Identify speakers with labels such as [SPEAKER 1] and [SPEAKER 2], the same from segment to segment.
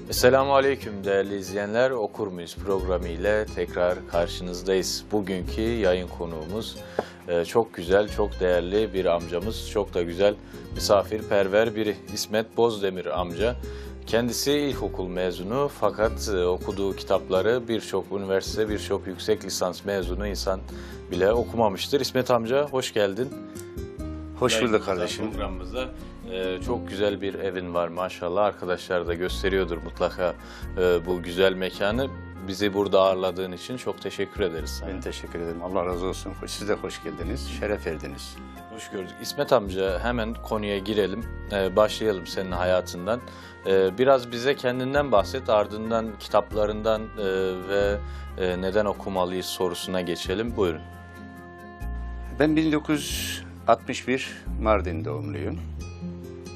[SPEAKER 1] Esselamu Aleyküm değerli izleyenler. Okur Muyuz programı ile tekrar karşınızdayız. Bugünkü yayın konuğumuz çok güzel, çok değerli bir amcamız. Çok da güzel, misafirperver biri. İsmet Bozdemir amca. Kendisi ilkokul mezunu fakat okuduğu kitapları birçok üniversite, birçok yüksek lisans mezunu insan bile okumamıştır. İsmet amca hoş geldin.
[SPEAKER 2] Hoş bulduk kardeşim.
[SPEAKER 1] Programımızda çok güzel bir evin var maşallah. Arkadaşlar da gösteriyordur mutlaka bu güzel mekanı. Bizi burada ağırladığın için çok teşekkür ederiz sana.
[SPEAKER 2] Ben teşekkür ederim. Allah razı olsun. Siz de hoş geldiniz. Şeref verdiniz.
[SPEAKER 1] Hoş gördük. İsmet amca hemen konuya girelim. Başlayalım senin hayatından. Biraz bize kendinden bahset. Ardından kitaplarından ve neden okumalıyız sorusuna geçelim. Buyurun.
[SPEAKER 2] Ben 1961 Mardin doğumluyum.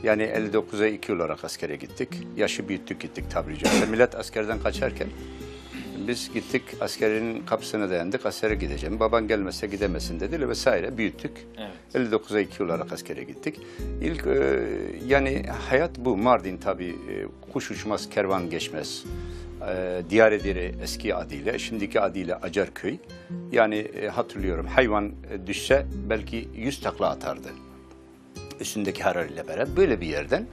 [SPEAKER 2] Yani 59'a 2 olarak askere gittik. Yaşı büyüttük gittik tabii. Millet askerden kaçarken biz gittik, askerin kapısına dayandık, askere gideceğim. Baban gelmezse gidemesin dedi vesaire, büyüttük. Evet. 59'a 2 olarak askere gittik. İlk yani hayat bu. Mardin tabii kuş uçmaz, kervan geçmez. Diyarbakır eski adıyla, şimdiki adıyla Acarköy. Yani hatırlıyorum, hayvan düşse belki 100 takla atardı. Üstündeki hararıyla beraber böyle bir yerden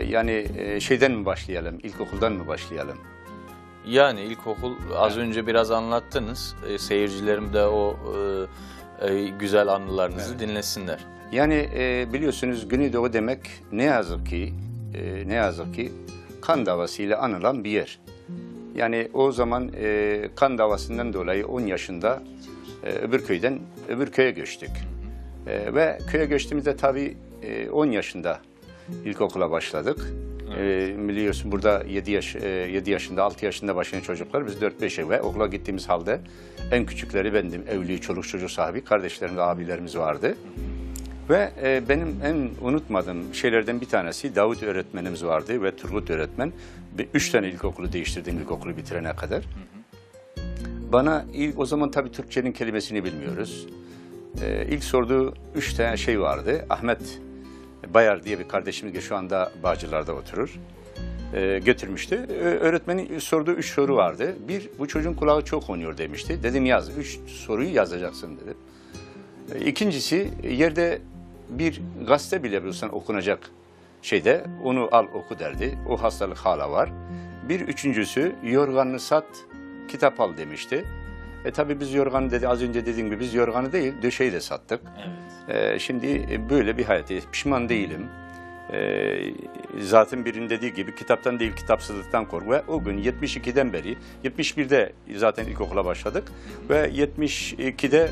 [SPEAKER 2] yani şeyden mi başlayalım, ilkokuldan mı başlayalım?
[SPEAKER 1] Yani ilkokul az önce biraz anlattınız. Seyircilerim de o güzel anılarınızı dinlesinler.
[SPEAKER 2] Yani biliyorsunuz Güneydoğu demek ne yazık ki kan davasıyla anılan bir yer. Yani o zaman kan davasından dolayı 10 yaşında öbür köyden öbür köye göçtük. Ve köye göçtüğümüzde tabii 10 yaşında ilkokula başladık. Biliyorsun burada 7 yaşında, 6 yaşında başlayan çocuklar, biz 4-5 ve okula gittiğimiz halde en küçükleri bendim. Evli, çoluk çocuk sahibi, kardeşlerim ve abilerimiz vardı. Ve benim en unutmadığım şeylerden bir tanesi Davut öğretmenimiz vardı ve Turgut öğretmen. 3 tane ilkokulu değiştirdim ilkokulu bitirene kadar. Bana o zaman tabii Türkçenin kelimesini bilmiyoruz. İlk sorduğu 3 tane şey vardı. Ahmet Bayar diye bir kardeşimiz ki şu anda Bağcılar'da oturur. Götürmüştü. Öğretmenin sorduğu 3 soru vardı. Bir, bu çocuğun kulağı çok oynuyor demişti. Dedim yaz, 3 soruyu yazacaksın dedim. İkincisi, yerde bir gazete bile bulsan okunacak şeyde onu al oku derdi. O hastalık hala var. Bir üçüncüsü, yorganını sat, kitap al demişti. Tabii biz yorganı dedi, az önce dediğim gibi biz yorganı değil, döşeyi de sattık. Evet. Şimdi böyle bir hayat, pişman değilim. Zaten birinin dediği gibi kitaptan değil kitapsızlıktan kork. Ve o gün 72'den beri, 71'de zaten ilkokula başladık. Ve 72'de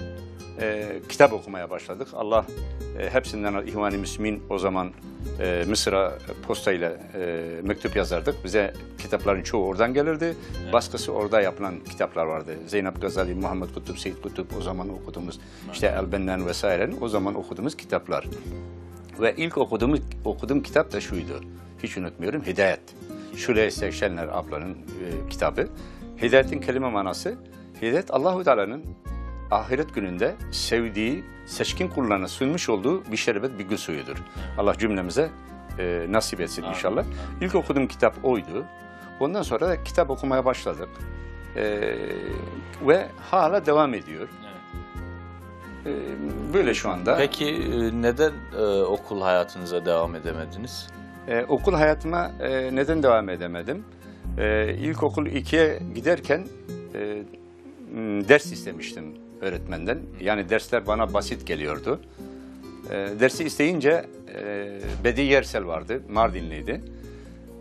[SPEAKER 2] kitap okumaya başladık. Allah hepsinden İhvan-ı Müslümin o zaman Mısır'a postayla mektup yazardık. Bize kitapların çoğu oradan gelirdi. Baskısı orada yapılan kitaplar vardı. Zeynep Gazali, Muhammed Kutup, Seyyid Kutup o zaman okuduğumuz, işte El-Bennan vesairenin o zaman okuduğumuz kitaplar. Ve ilk okuduğum kitap da şuydu. Hiç unutmuyorum. Hidayet. Şule Sekşenler ablanın kitabı. Hidayetin kelime manası, hidayet Allah-u Teala'nın ahiret gününde sevdiği, seçkin kullarına sunmuş olduğu bir şerbet, bir gül suyudur. Allah cümlemize nasip etsin inşallah. İlk okuduğum kitap oydu. Ondan sonra da kitap okumaya başladık. Ve hala devam ediyor. Böyle şu anda.
[SPEAKER 1] Peki neden okul hayatınıza devam edemediniz?
[SPEAKER 2] Okul hayatıma neden devam edemedim? İlkokul 2'ye giderken ders istemiştim öğretmenden. Yani dersler bana basit geliyordu. Dersi isteyince Bedi Yersel vardı, Mardinliydi.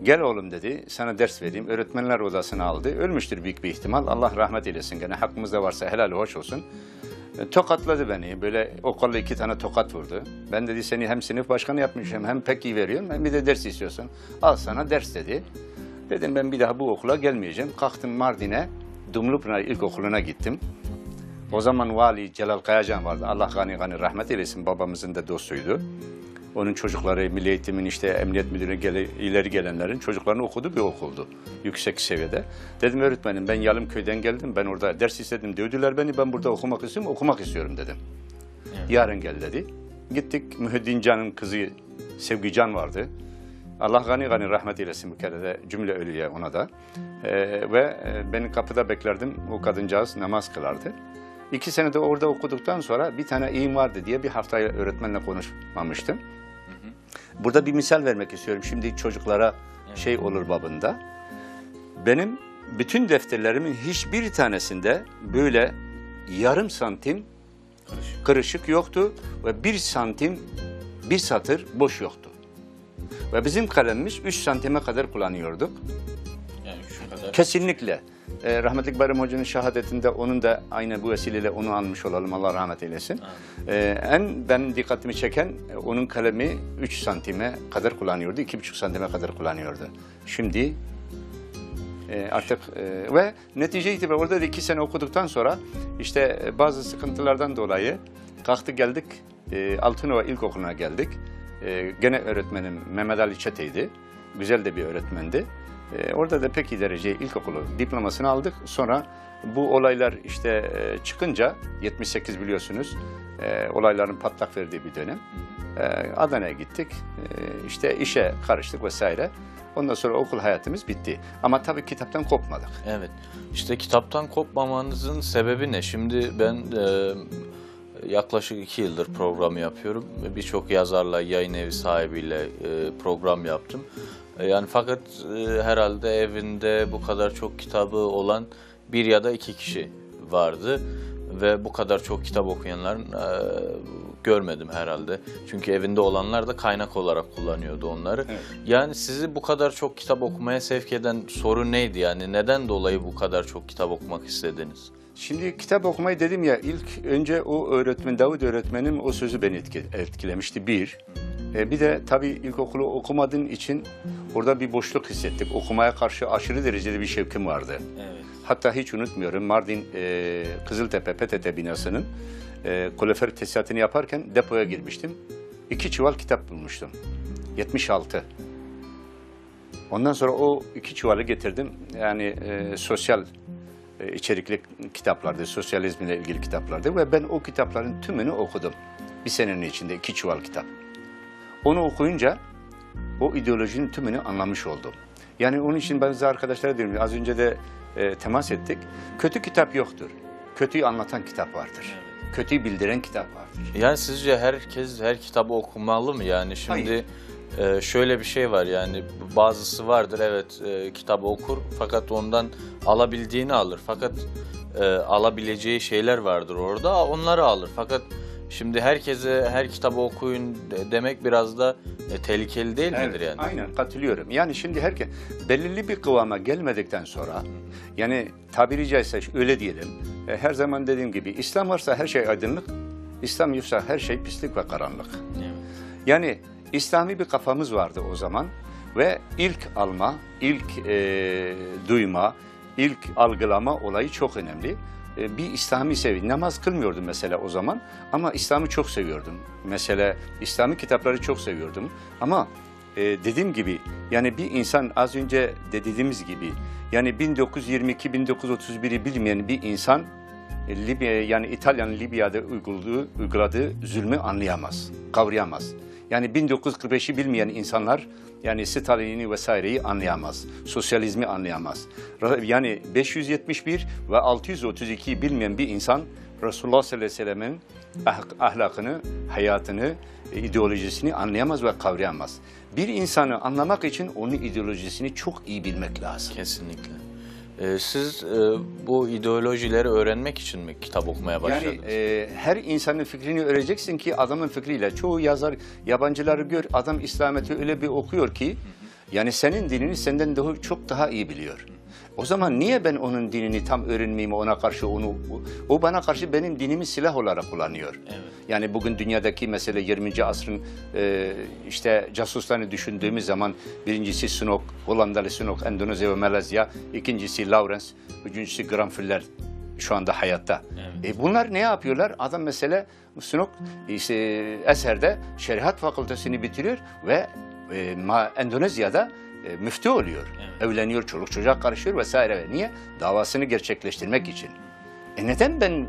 [SPEAKER 2] Gel oğlum dedi, sana ders vereyim. Öğretmenler odasına aldı. Ölmüştür büyük bir ihtimal. Allah rahmet eylesin. Gene hakkımızda varsa helal hoş olsun. Tokatladı beni. Böyle o kolla 2 tane tokat vurdu. Ben dedi seni hem sınıf başkanı yapmışım hem pek iyi veriyorum hem bir de ders istiyorsun. Al sana ders dedi. Dedim ben bir daha bu okula gelmeyeceğim. Kalktım Mardin'e, Dumlupınar İlkokulu'na gittim. O zaman Vali Celal Kayacan vardı. Allah gani gani rahmet eylesin. Babamızın da dostuydu. Onun çocukları, Milli Eğitim'in işte Emniyet Müdürlüğü'ne ileri gelenlerin çocuklarını okuduğu bir okuldu. Yüksek seviyede. Dedim öğretmenim ben Yalımköy'den geldim. Ben orada ders istedim. Dövdüler beni. Ben burada okumak istiyorum dedim. Evet. Yarın gel dedi. Gittik. Mühüddin Can'ın kızı Sevgi Can vardı. Allah gani gani rahmet eylesin, bu kere de cümle ölüye ona da. Ve beni kapıda beklerdim, o kadıncağız namaz kılardı. 2 sene de orada okuduktan sonra bir tane iyim vardı diye bir haftaya öğretmenle konuşmamıştım. Burada bir misal vermek istiyorum. Şimdi çocuklara şey olur babında. Benim bütün defterlerimin hiçbir tanesinde böyle yarım santim kırışık yoktu ve 1 santim, 1 satır boş yoktu. Ve bizim kalemimiz 3 santime kadar kullanıyorduk.
[SPEAKER 1] Yani şu kadar.
[SPEAKER 2] Kesinlikle. Rahmetli Bayram Hoca'nın şehadetinde onun da aynı bu vesileyle onu almış olalım, Allah rahmet eylesin. En ben dikkatimi çeken onun kalemi 3 santime kadar kullanıyordu, 2,5 santime kadar kullanıyordu. Şimdi artık ve netice itibariyle orada da 2 sene okuduktan sonra işte bazı sıkıntılardan dolayı kalktık geldik, Altınova İlkokulu'na geldik. Gene öğretmenim Mehmet Ali Çete'ydi, güzel de bir öğretmendi. Orada da pek iyi derece ilkokulu diplomasını aldık. Sonra bu olaylar işte çıkınca 78 biliyorsunuz, olayların patlak verdiği bir dönem. Adana'ya gittik, işte işe karıştık vesaire. Ondan sonra okul hayatımız bitti. Ama tabii kitaptan kopmadık.
[SPEAKER 1] Evet. İşte kitaptan kopmamanızın sebebi ne? Şimdi ben yaklaşık 2 yıldır programı yapıyorum. Birçok yazarla, yayın evi sahibiyle program yaptım. Yani fakat herhalde evinde bu kadar çok kitabı olan 1 ya da 2 kişi vardı. Ve bu kadar çok kitap okuyanların görmedim herhalde. Çünkü evinde olanlar da kaynak olarak kullanıyordu onları. Evet. Yani sizi bu kadar çok kitap okumaya sevk eden soru neydi? Yani neden dolayı bu kadar çok kitap okumak istediniz?
[SPEAKER 2] Şimdi kitap okumayı dedim ya, ilk önce o öğretmen, Davut öğretmenim o sözü beni etkilemişti bir. Bir de tabii ilkokulu okumadığım için orada bir boşluk hissettik. Okumaya karşı aşırı derecede bir şevkim vardı. Evet. Hatta hiç unutmuyorum, Mardin Kızıltepe PTT binasının kalorifer tesisatını yaparken depoya girmiştim. 2 çuval kitap bulmuştum. 76. Ondan sonra o 2 çuvalı getirdim. Yani sosyal içerikli kitaplardı, sosyalizmle ilgili kitaplardı ve ben o kitapların tümünü okudum. Bir senenin içinde 2 çuval kitap. Onu okuyunca o ideolojinin tümünü anlamış oldum. Yani onun için bazı arkadaşlara diyorum, az önce de temas ettik. Kötü kitap yoktur. Kötüyü anlatan kitap vardır. Kötüyü bildiren kitap vardır.
[SPEAKER 1] Yani sizce herkes her kitabı okumalı mı? Yani şimdi şöyle bir şey var, yani bazısı vardır, evet, kitabı okur fakat ondan alabildiğini alır. Fakat alabileceği şeyler vardır orada, onları alır. Fakat şimdi herkese her kitabı okuyun demek biraz da tehlikeli değil midir yani?
[SPEAKER 2] Aynen, katılıyorum. Yani şimdi herkes belirli bir kıvama gelmedikten sonra, yani tabiri caizse öyle diyelim, her zaman dediğim gibi İslam varsa her şey aydınlık, İslam yoksa her şey pislik ve karanlık. Evet. Yani İslami bir kafamız vardı o zaman ve ilk alma, ilk duyma, ilk algılama olayı çok önemli. Bir İslami sevi. Namaz kılmıyordum mesela o zaman ama İslam'ı çok seviyordum. Mesela İslami kitapları çok seviyordum ama dediğim gibi yani bir insan, az önce de dediğimiz gibi, yani 1922-1931'i bilmeyen bir insan Libya, yani İtalya'nın Libya'da uyguladığı zulmü anlayamaz, kavrayamaz. Yani 1945'i bilmeyen insanlar yani Stalin'i vesaireyi anlayamaz, sosyalizmi anlayamaz. Yani 571 ve 632'yi bilmeyen bir insan Resulullah sallallahu aleyhi ve sellem'in ahlakını, hayatını, ideolojisini anlayamaz ve kavrayamaz. Bir insanı anlamak için onun ideolojisini çok iyi bilmek lazım.
[SPEAKER 1] Kesinlikle. Siz bu ideolojileri öğrenmek için mi kitap okumaya başladınız?
[SPEAKER 2] Yani her insanın fikrini öğreneceksin ki adamın fikriyle. Çoğu yazar, yabancıları gör, adam İslamiyet'i öyle bir okuyor ki yani senin dinini senden çok daha iyi biliyor. O zaman niye ben onun dinini tam öğrenmeyeyim, ona karşı o bana karşı benim dinimi silah olarak kullanıyor. Evet. Yani bugün dünyadaki mesele 20. asrın işte casuslarını düşündüğümüz zaman birincisi Snook, Hollandalı Snook, Endonezya ve Malezya, ikincisi Lawrence, üçüncüsü Granfüller şu anda hayatta. Evet. Bunlar ne yapıyorlar? Adam mesela Snook Eser'de Şeriat Fakültesini bitiriyor ve Endonezya'da müftü oluyor. Evet. Evleniyor, çoluk çocuğa karışıyor vesaire. Niye? Davasını gerçekleştirmek için. Neden ben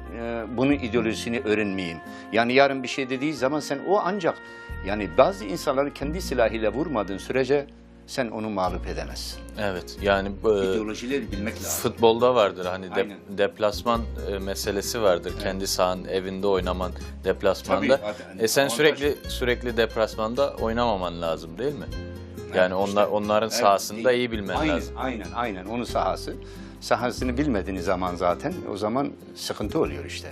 [SPEAKER 2] bunun ideolojisini öğrenmeyeyim? Yani yarın bir şey dediği zaman sen o ancak Yani bazı insanları kendi silahıyla vurmadığın sürece sen onu mağlup edemezsin.
[SPEAKER 1] Evet, yani
[SPEAKER 2] İdeolojileri bilmek lazım.
[SPEAKER 1] futbolda vardır hani
[SPEAKER 2] Aynen.
[SPEAKER 1] deplasman meselesi vardır. Kendi sahanın evinde oynaman deplasmanda.
[SPEAKER 2] Tabii, zaten
[SPEAKER 1] Sen
[SPEAKER 2] avantaj.
[SPEAKER 1] sürekli deplasmanda oynamaman lazım değil mi? Yani
[SPEAKER 2] Evet, işte.
[SPEAKER 1] onların
[SPEAKER 2] Evet,
[SPEAKER 1] sahasını da
[SPEAKER 2] değil.
[SPEAKER 1] iyi bilmen
[SPEAKER 2] Aynen,
[SPEAKER 1] lazım.
[SPEAKER 2] aynen. Onun sahası. Sahasını bilmediğiniz zaman zaten o zaman sıkıntı oluyor işte.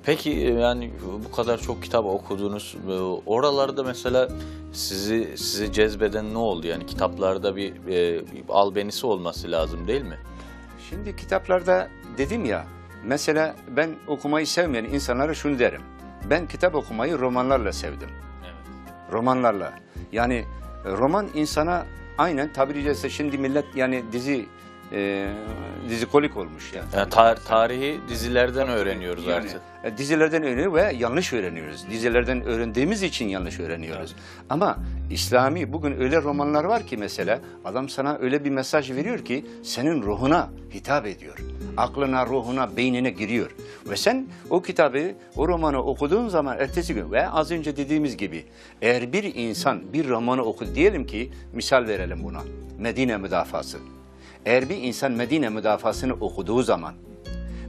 [SPEAKER 1] Peki yani bu kadar çok kitap okudunuz. Oralarda mesela sizi cezbeden ne oldu? Yani kitaplarda bir albenisi olması lazım değil mi?
[SPEAKER 2] Şimdi kitaplarda dedim ya, mesela ben okumayı sevmeyen insanlara şunu derim. Ben kitap okumayı romanlarla sevdim.
[SPEAKER 1] Evet.
[SPEAKER 2] Romanlarla. Yani roman insana aynen tabiri caizse şimdi millet yani dizikolik olmuş yani.
[SPEAKER 1] Yani tarihi dizilerden öğreniyoruz
[SPEAKER 2] Yani,
[SPEAKER 1] artık.
[SPEAKER 2] dizilerden öğreniyor ve yanlış öğreniyoruz. Dizilerden öğrendiğimiz için yanlış öğreniyoruz. Ama İslami bugün öyle romanlar var ki mesela adam sana öyle bir mesaj veriyor ki senin ruhuna hitap ediyor. Aklına, ruhuna, beynine giriyor. Ve sen o kitabı, o romanı okuduğun zaman ertesi gün ve az önce dediğimiz gibi eğer bir insan bir romanı okudu diyelim ki misal verelim buna. Medine müdafası. Eğer bir insan Medine müdafasını okuduğu zaman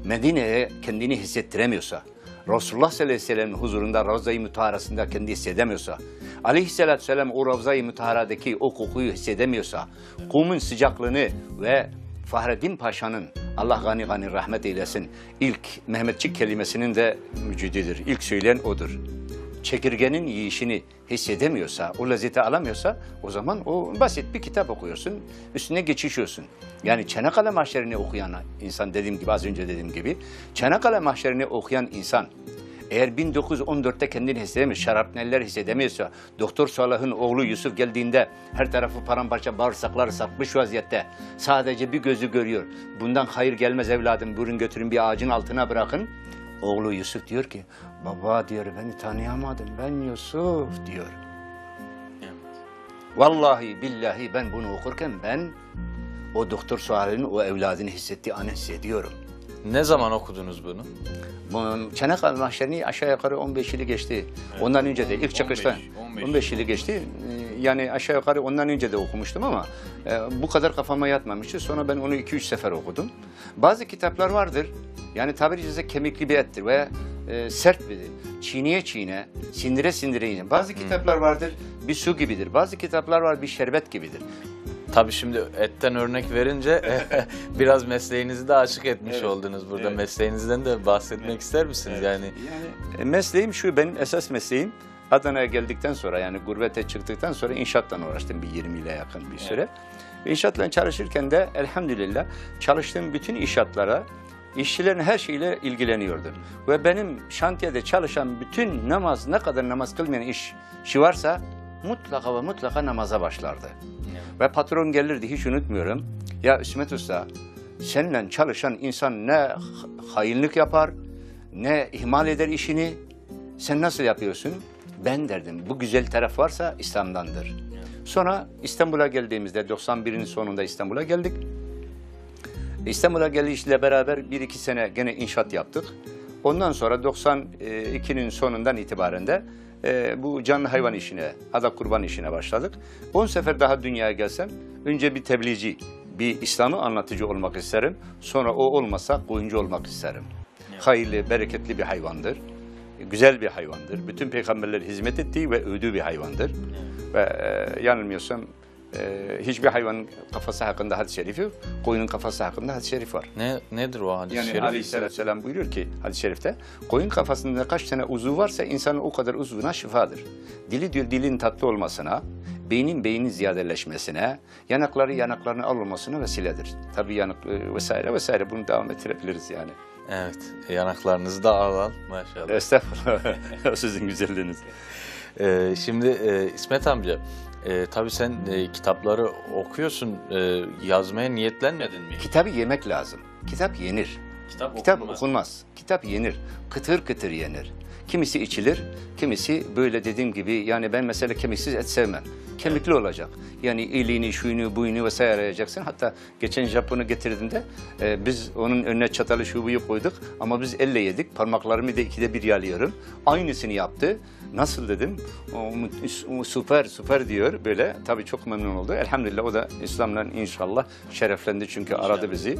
[SPEAKER 2] Medine'ye kendini hissettiremiyorsa, Resulullah sallallahu aleyhi ve sellem'in huzurunda Ravza-i Mutahara'sında kendini hissedemiyorsa, aleyhissalatü vesselam o Ravza-i Mutahara'daki o kokuyu hissedemiyorsa, kumun sıcaklığını ve Fahreddin Paşa'nın Allah gani gani rahmet eylesin ilk Mehmetçik kelimesinin de mücididir. İlk söyleyen odur. Çekirgenin yiyişini hissedemiyorsa, o lezzeti alamıyorsa o zaman o basit bir kitap okuyorsun, üstüne geçişiyorsun. Yani Çanakkale Mahşeri'ni okuyan insan dediğim gibi, az önce dediğim gibi, Çanakkale Mahşeri'ni okuyan insan eğer 1914'te kendini hissedemiyor, şarapneller hissedemiyorsa, Doktor Salah'ın oğlu Yusuf geldiğinde her tarafı paramparça bağırsaklar satmış vaziyette, sadece bir gözü görüyor. Bundan hayır gelmez evladım, buyurun götürün bir ağacın altına bırakın. Oğlu Yusuf diyor ki, baba diyor beni tanıyamadım, ben Yusuf diyor. Vallahi billahi ben bunu okurken ben o Doktor Suhal'in o evladını hissettiği an hissediyorum.
[SPEAKER 1] Ne zaman okudunuz bunu?
[SPEAKER 2] Çanakkale Mahşeri'ni aşağı yukarı 15 yılı geçti. Evet. Ondan önce de ilk çıkışta 15 yılı geçti. Yani aşağı yukarı ondan önce de okumuştum ama bu kadar kafama yatmamıştı. Sonra ben onu 2-3 sefer okudum. Bazı kitaplar vardır. Yani tabiri caizse kemikli bir ettir veya sert bir çiğneye çiğne, sindire sindire yine. Bazı kitaplar vardır bir su gibidir. Bazı kitaplar var bir şerbet gibidir.
[SPEAKER 1] Tabii şimdi etten örnek verince biraz mesleğinizi de açık etmiş oldunuz burada. Evet. Mesleğinizden de bahsetmek ister misiniz?
[SPEAKER 2] Evet. Yani mesleğim şu, benim esas mesleğim Adana'ya geldikten sonra yani gurbete çıktıktan sonra inşaatla uğraştım bir 20 ile yakın bir süre. Evet. İnşaatla çalışırken de elhamdülillah çalıştığım bütün inşaatlara işçilerin her şeyiyle ilgileniyordum. Ve benim şantiyede çalışan bütün ne kadar namaz kılmayan işçi varsa mutlaka ve mutlaka namaza başlardı. Ve patron gelirdi, hiç unutmuyorum. Ya İsmet Usta, seninle çalışan insan ne hainlik yapar, ne ihmal eder işini. Sen nasıl yapıyorsun? Ben derdim, bu güzel taraf varsa İslam'dandır. Sonra İstanbul'a geldiğimizde, 91'in sonunda İstanbul'a geldik. İstanbul'a gelişle beraber 1-2 sene gene inşaat yaptık. Ondan sonra 92'nin sonundan itibaren de bu canlı hayvan işine, adak kurban işine başladık. 10 sefer daha dünyaya gelsem, önce bir tebliğci, bir İslam'ı anlatıcı olmak isterim. Sonra o olmasa koyuncu olmak isterim. Evet. Hayırlı, bereketli bir hayvandır. Güzel bir hayvandır. Bütün peygamberler hizmet ettiği ve övdüğü bir hayvandır. Evet. Ve yanılmıyorsam hiçbir hayvanın kafası hakkında hadis-i şerif yok. Koyunun kafası hakkında hadis-i şerif var.
[SPEAKER 1] Nedir o hadis-i şerif?
[SPEAKER 2] Yani Aleyhisselam buyuruyor ki hadis-i şerifte, koyun kafasında kaç tane uzuv varsa insanın o kadar uzvuna şifadır. Dili diyor dilin tatlı olmasına, beynin ziyadeleşmesine, yanaklarının alınmasına vesiledir. Tabii yanık vesaire bunu devam ettirebiliriz yani.
[SPEAKER 1] Evet, yanaklarınızı da al maşallah.
[SPEAKER 2] Estağfurullah, sizin güzelliğiniz.
[SPEAKER 1] Şimdi İsmet amca, tabii sen kitapları okuyorsun, yazmaya niyetlenmedin mi?
[SPEAKER 2] Kitabı yemek lazım. Kitap yenir. Kitap okunmaz. Kitap yenir. Kıtır kıtır yenir. Kimisi içilir, kimisi böyle dediğim gibi, yani ben mesela kemiksiz et sevmem. Kemikli olacak. Yani iliğini, şuyunu, buyunu vesaire arayacaksın. Hatta geçen Japon'u getirdiğinde biz onun önüne çatalı şu buyu koyduk ama biz elle yedik. Parmaklarımı da ikide bir yalıyorum. Aynısını yaptı. Nasıl dedim? Süper, süper diyor böyle. Tabii çok memnun oldu. Elhamdülillah o da İslam'la inşallah şereflendi çünkü aradı bizi.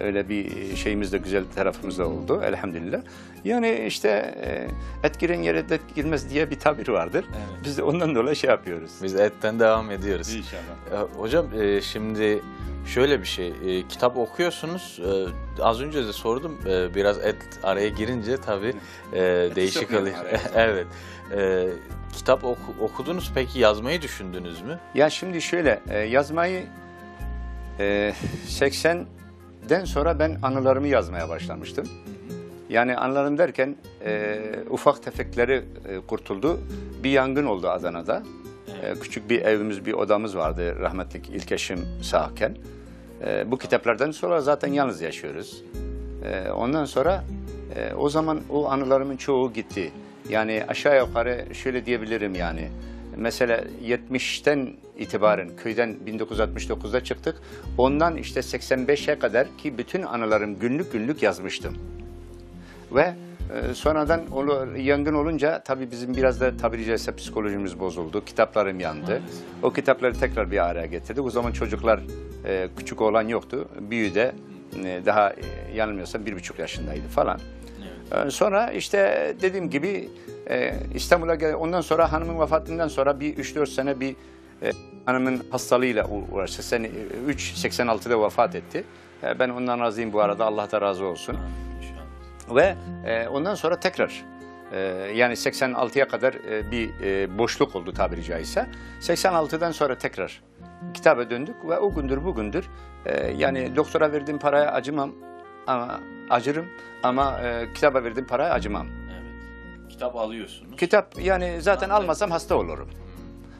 [SPEAKER 2] Öyle bir şeyimiz de güzel tarafımız da oldu. Elhamdülillah. Yani işte et giren yere et girmez diye bir tabir vardır. Evet. Biz de ondan dolayı şey yapıyoruz.
[SPEAKER 1] Biz etten devam ediyoruz.
[SPEAKER 2] İnşallah.
[SPEAKER 1] Hocam şimdi şöyle bir şey, kitap okuyorsunuz. Az önce de sordum, biraz et araya girince tabii değişik oluyor. Evet. Kitap okudunuz, peki yazmayı düşündünüz mü?
[SPEAKER 2] Ya şimdi şöyle, yazmayı 80'den sonra ben anılarımı yazmaya başlamıştım. Yani anılarım derken ufak tefekleri kurtuldu. Bir yangın oldu Adana'da. Küçük bir evimiz, bir odamız vardı rahmetli ilk eşim sağken. Bu kitaplardan sonra zaten yalnız yaşıyoruz. Ondan sonra o zaman o anılarımın çoğu gitti. Yani aşağı yukarı şöyle diyebilirim yani. Mesela 70'ten itibaren köyden 1969'da çıktık. Ondan işte 85'e kadar ki bütün anılarım günlük günlük yazmıştım. Ve sonradan yangın olunca tabii bizim biraz da tabiri caizse psikolojimiz bozuldu. Kitaplarım yandı. O kitapları tekrar bir araya getirdik. O zaman çocuklar küçük olan yoktu. Büyüğü de daha yanılmıyorsam 1,5 yaşındaydı falan. Sonra işte dediğim gibi İstanbul'a geldim. Ondan sonra hanımın vefatından sonra bir 3-4 sene bir hanımın hastalığıyla uğraştı. 86'da vefat etti. Ben ondan razıyım bu arada. Allah da razı olsun. Ve ondan sonra tekrar yani 86'ya kadar bir boşluk oldu tabiri caizse. 86'dan sonra tekrar kitaba döndük ve o gündür bugündür yani doktora verdiğim paraya acımam ama acırım ama kitaba verdiğim paraya acımam.
[SPEAKER 1] Evet. Kitap alıyorsunuz.
[SPEAKER 2] Kitap yani zaten almasam hasta olurum.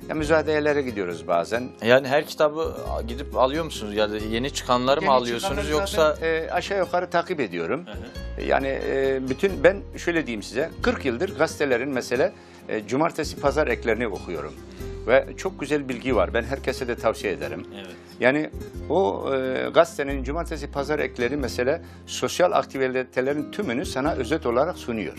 [SPEAKER 2] Ya müzayedelere gidiyoruz bazen.
[SPEAKER 1] Yani her kitabı gidip alıyor musunuz? Ya da yeni çıkanları mı alıyorsunuz yoksa?
[SPEAKER 2] Aşağı yukarı takip ediyorum. Yani bütün ben şöyle diyeyim size 40 yıldır gazetelerin mesela cumartesi pazar eklerini okuyorum. Ve çok güzel bilgi var. Ben herkese de tavsiye ederim. Evet. Yani o gazetenin cumartesi pazar ekleri mesela sosyal aktivitelerin tümünü sana özet olarak sunuyor.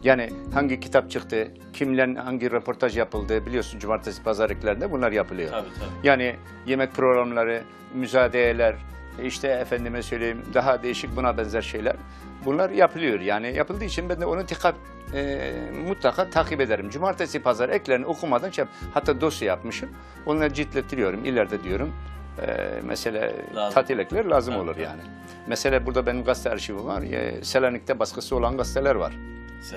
[SPEAKER 2] Yani hangi kitap çıktı, kimle hangi röportaj yapıldı biliyorsun cumartesi pazar eklerinde bunlar yapılıyor. Tabii. Yani yemek programları, müzayedeler, işte efendime söyleyeyim daha değişik buna benzer şeyler. Bunlar yapılıyor yani yapıldığı için ben de onu mutlaka takip ederim. Cumartesi pazar eklerini okumadan hatta dosya yapmışım. Onları ciltlettiriyorum. İleride diyorum mesela tatil ekleri lazım olur yani. Mesela burada benim gazete arşivim var. Selanik'te baskısı olan gazeteler var.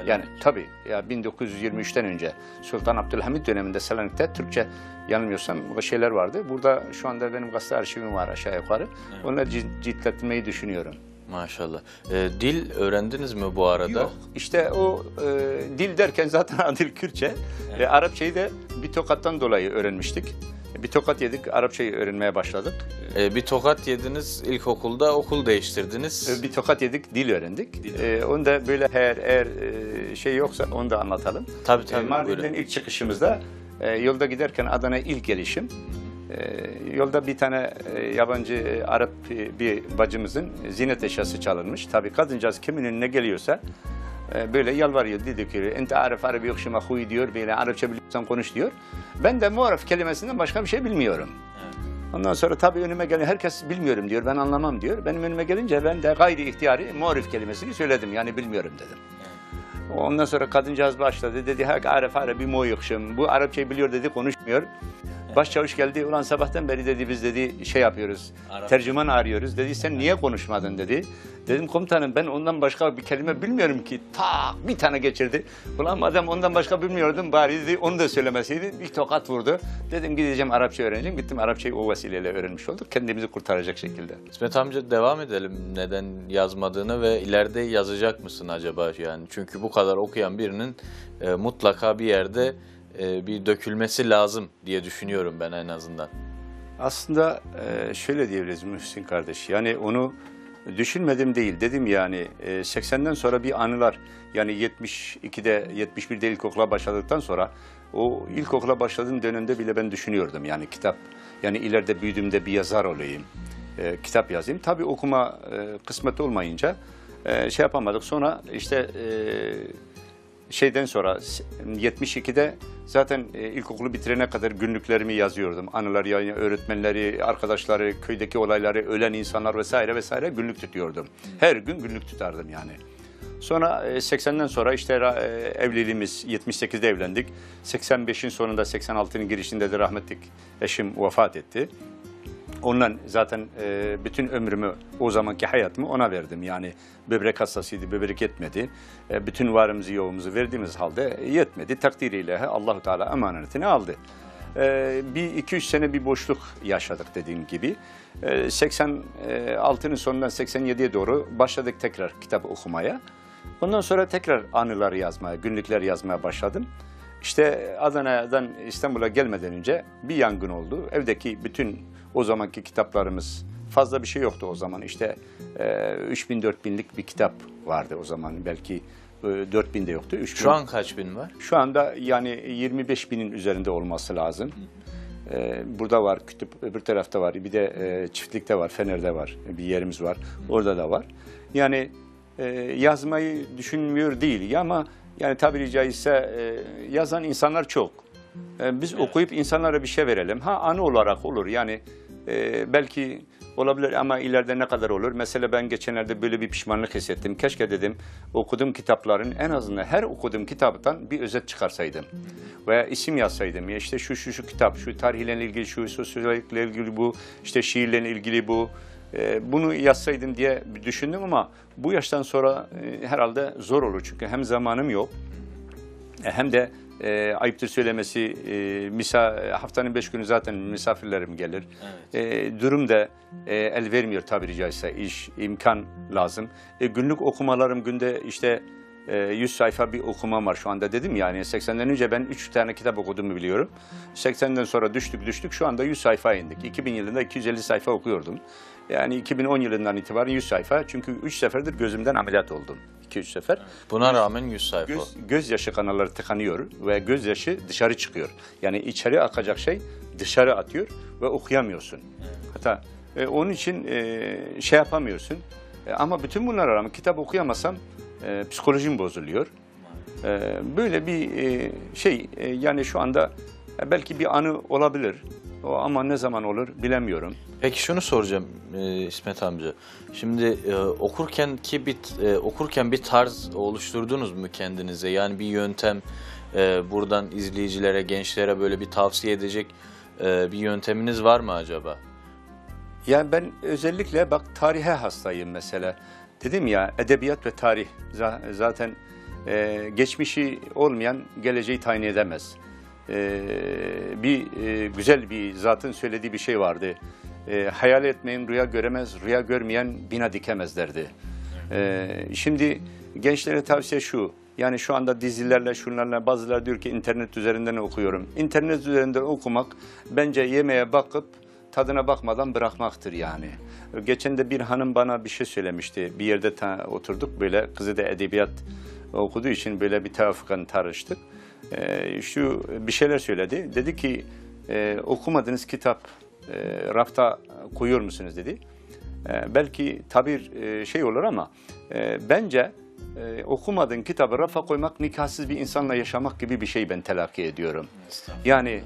[SPEAKER 2] Yani tabii ya 1923'ten önce Sultan Abdülhamit döneminde Selanik'te Türkçe yanılmıyorsam bu şeyler vardı. Burada şu anda benim gazete arşivim var aşağı yukarı. Evet. Onları ciltletmeyi düşünüyorum.
[SPEAKER 1] Maşallah. Dil öğrendiniz mi bu arada?
[SPEAKER 2] Yok. İşte o dil derken zaten adil Kürtçe. Evet. Arapçayı da bir tokattan dolayı öğrenmiştik. Bir tokat yedik, Arapçayı öğrenmeye başladık.
[SPEAKER 1] Bir tokat yediniz, ilkokulda okul değiştirdiniz.
[SPEAKER 2] Bir tokat yedik, dil öğrendik. Onu da böyle eğer şey yoksa onu da anlatalım.
[SPEAKER 1] Tabii.
[SPEAKER 2] Mardin'den ilk çıkışımızda yolda giderken Adana ilk gelişim. Yolda bir tane yabancı Arap bir bacımızın ziynet eşyası çalınmış. Tabii kadıncağız kimin önüne geliyorsa böyle yalvarıyor, dedi ki ente arif arabi yok şuma huy diyor, böyle Arapça biliyorsan konuş diyor. Ben de muarif kelimesinden başka bir şey bilmiyorum. Evet. Ondan sonra tabii önüme gelen herkes bilmiyorum diyor, ben anlamam diyor. Benim önüme gelince ben de gayri ihtiyari muarif kelimesini söyledim, yani bilmiyorum dedim. Evet. Ondan sonra kadıncağız başladı, dedi arif arabi mo yok şum, bu Arapçayı biliyor dedi, konuşmuyor. Başçavuş geldi, ulan sabahtan beri dedi biz dedi şey yapıyoruz, tercüman arıyoruz dedi, sen niye konuşmadın dedi. Dedim komutanım ben ondan başka bir kelime bilmiyorum ki, tak bir tane geçirdi. Ulan madem ondan başka bilmiyordum bari dedi onu da söylemeseydi, bir tokat vurdu. Dedim gideceğim Arapça öğreneceğim, gittim Arapçayı o vesileyle öğrenmiş olduk, kendimizi kurtaracak şekilde.
[SPEAKER 1] İsmet amca devam edelim neden yazmadığını ve ileride yazacak mısın acaba yani? Çünkü bu kadar okuyan birinin mutlaka bir yerde bir dökülmesi lazım diye düşünüyorum ben en azından.
[SPEAKER 2] Aslında şöyle diyebiliriz Mühsin kardeş, yani onu Düşünmedim değil. Dedim yani 80'den sonra bir anılar, yani 72'de 71'de ilkokula başladıktan sonra o ilkokula başladığım dönemde bile ben düşünüyordum yani kitap, yani ileride büyüdüğümde bir yazar olayım, kitap yazayım. Tabii okuma kısmet olmayınca şey yapamadık. Sonra işte şeyden sonra 72'de zaten ilkokulu bitirene kadar günlüklerimi yazıyordum. Anılar, yani öğretmenleri, arkadaşları, köydeki olayları, ölen insanlar vesaire vesaire günlük tutuyordum. Her gün günlük tutardım yani. Sonra 80'den sonra işte evliliğimiz, 78'de evlendik. 85'in sonunda, 86'nın girişinde de rahmetli eşim vefat etti. Ondan zaten bütün ömrümü, o zamanki hayatımı ona verdim. Yani böbrek hastasıydı, böbrek yetmedi. Bütün varımızı yoğumuzu verdiğimiz halde yetmedi. Takdiriyle Allah-u Teala emanetini aldı. Bir 2-3 sene bir boşluk yaşadık dediğim gibi. 86'nın sonundan 87'ye doğru başladık tekrar kitap okumaya. Ondan sonra tekrar anılar yazmaya, günlükler yazmaya başladım. İşte Adana'dan İstanbul'a gelmeden önce bir yangın oldu. Evdeki bütün o zamanki kitaplarımız, fazla bir şey yoktu o zaman. İşte 3000-4000'lik bir kitap vardı o zaman. Belki 4000 de yoktu. 3000.
[SPEAKER 1] Şu an kaç bin var?
[SPEAKER 2] Şu anda yani 25.000'in üzerinde olması lazım. Burada var, kütüp öbür tarafta var. Bir de çiftlikte var, Fener'de var. Bir yerimiz var. Orada da var. Yani yazmayı düşünmüyor değil ama yani tabiri caizse yazan insanlar çok. Biz okuyup insanlara bir şey verelim. Ha, anı olarak olur yani belki olabilir ama ileride ne kadar olur? Mesela ben geçenlerde böyle bir pişmanlık hissettim. Keşke dedim okuduğum kitapların en azından her okuduğum kitaptan bir özet çıkarsaydım. Veya isim yazsaydım. Ya işte şu kitap, şu tarihle ilgili, şu sosyolojikle ilgili bu, işte şiirle ilgili bu. Bunu yazsaydım diye düşündüm ama bu yaştan sonra herhalde zor olur. Çünkü hem zamanım yok hem de ayıptır söylemesi haftanın 5 günü zaten misafirlerim gelir. Evet. Durum da el vermiyor tabiri caizse, iş, imkan lazım. Günlük okumalarım günde işte 100 sayfa bir okumam var şu anda dedim yani 80'den önce ben 3 tane kitap okuduğumu biliyorum. 80'den sonra düştük şu anda 100 sayfa indik. 2000 yılında 250 sayfa okuyordum. Yani 2010 yılından itibaren 100 sayfa çünkü 3 seferdir gözümden ameliyat oldum. 2-3 sefer.
[SPEAKER 1] Buna rağmen 100 sayfa.
[SPEAKER 2] Gözyaşı kanalları tıkanıyor ve gözyaşı dışarı çıkıyor. Yani içeri akacak şey dışarı atıyor ve okuyamıyorsun. Hatta onun için şey yapamıyorsun. Ama bütün bunlara rağmen kitap okuyamasam psikolojim bozuluyor. Böyle bir şey yani şu anda belki bir anı olabilir. Ama ne zaman olur bilemiyorum.
[SPEAKER 1] Peki şunu soracağım İsmet amca. Şimdi okurken bir tarz oluşturdunuz mu kendinize? Yani bir yöntem buradan izleyicilere, gençlere böyle bir tavsiye edecek bir yönteminiz var mı acaba?
[SPEAKER 2] Yani ben özellikle bak tarihe hastayım mesela. Dedim ya edebiyat ve tarih zaten geçmişi olmayan geleceği tayin edemez. Güzel bir zatın söylediği bir şey vardı. Hayal etmeyin rüya göremez, rüya görmeyen bina dikemez derdi. Şimdi gençlere tavsiye şu, yani şu anda dizilerle şunlarla bazıları diyor ki internet üzerinden okuyorum. İnternet üzerinden okumak bence yemeğe bakıp tadına bakmadan bırakmaktır yani. Geçen de bir hanım bana bir şey söylemişti. Bir yerde oturduk böyle, kızı da edebiyat okuduğu için böyle bir tevafukan tartıştık. Şu bir şeyler söyledi. Dedi ki okumadığınız kitap rafta koyuyor musunuz dedi. Belki tabir şey olur ama bence okumadığın kitabı rafa koymak nikahsız bir insanla yaşamak gibi bir şey ben telakki ediyorum. Yani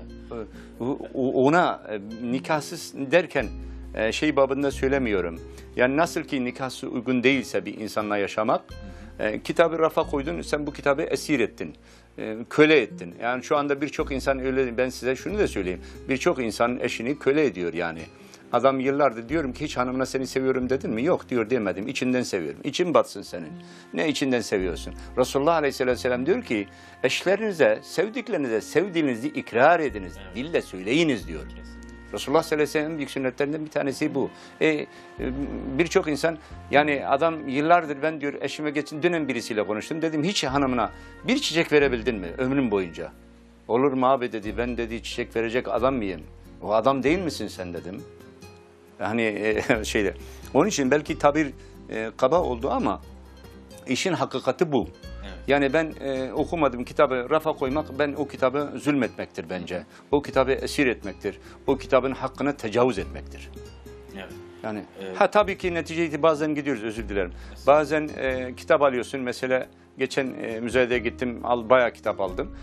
[SPEAKER 2] ona nikahsız derken şey babında söylemiyorum. Yani nasıl ki nikahsız uygun değilse bir insanla yaşamak, kitabı rafa koydun, sen bu kitabı esir ettin. Köle ettin. Yani şu anda birçok insan öyle, ben size şunu da söyleyeyim. Birçok insanın eşini köle ediyor yani. Adam yıllardır diyorum ki hiç hanımına seni seviyorum dedin mi? Yok diyor demedim. İçinden seviyorum. İçin batsın senin. Ne içinden seviyorsun? Resulullah Aleyhisselam diyor ki eşlerinize, sevdiklerinize sevdiğinizi ikrar ediniz. Dille söyleyiniz diyor. Resulullah sallallahu aleyhi ve sellem'in büyük sünnetlerinden bir tanesi bu. Birçok insan yani adam yıllardır ben diyor eşime geçen dönem birisiyle konuştum. Dedim hiç hanımına bir çiçek verebildin mi ömrüm boyunca? Olur mu abi dedi, ben dedi çiçek verecek adam mıyım? O adam değil misin sen dedim. Hani Onun için belki tabir kaba oldu ama işin hakikati bu. Yani ben okumadığım kitabı rafa koymak, ben o kitabı zulmetmektir bence. O kitabı esir etmektir. O kitabın hakkına tecavüz etmektir.
[SPEAKER 1] Evet.
[SPEAKER 2] Yani tabii ki netice bazen gidiyoruz, özür dilerim. Bazen kitap alıyorsun, mesela geçen müzeye gittim, bayağı kitap aldım.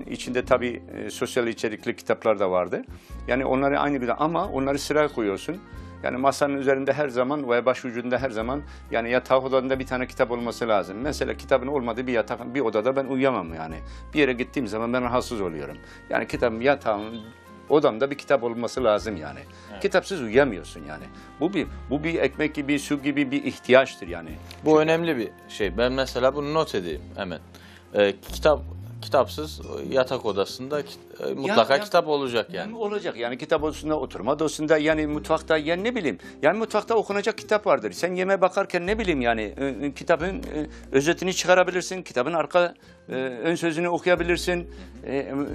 [SPEAKER 2] İçinde tabii sosyal içerikli kitaplar da vardı. Yani onları aynı güzel ama onları sıraya koyuyorsun. Yani masanın üzerinde her zaman ve başucunda her zaman, yani yatak odasında bir tane kitap olması lazım. Mesela kitabın olmadığı bir odada ben uyuyamam yani. Bir yere gittiğim zaman ben rahatsız oluyorum. Yani kitabım, yatağım, odamda bir kitap olması lazım yani. Evet. Kitapsız uyuyamıyorsun yani. Bu bir ekmek gibi, su gibi bir ihtiyaçtır yani.
[SPEAKER 1] Bu önemli bir şey. Ben mesela bunu not edeyim hemen. Kitapsız yatak odasında mutlaka kitap olacak yani.
[SPEAKER 2] Olacak yani, kitap odasında, oturma odasında, yani mutfakta, yani ne bileyim. Yani mutfakta okunacak kitap vardır. Sen yemeğe bakarken ne bileyim yani kitabın özetini çıkarabilirsin. Kitabın ön sözünü okuyabilirsin.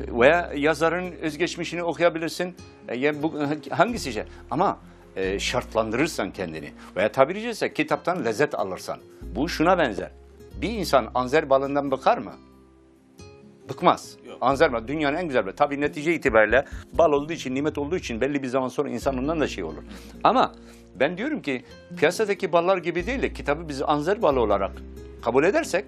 [SPEAKER 2] Veya yazarın özgeçmişini okuyabilirsin. Yani bu hangisi şey? Ama şartlandırırsan kendini veya tabiri caizse kitaptan lezzet alırsan. Bu şuna benzer. Bir insan anzer balından bıkar mı? Bıkmaz. Anzer bal dünyanın en güzel balı. Tabii netice itibariyle bal olduğu için, nimet olduğu için belli bir zaman sonra insan ondan da şey olur. Ama ben diyorum ki piyasadaki ballar gibi değil de kitabı biz anzer balı olarak kabul edersek,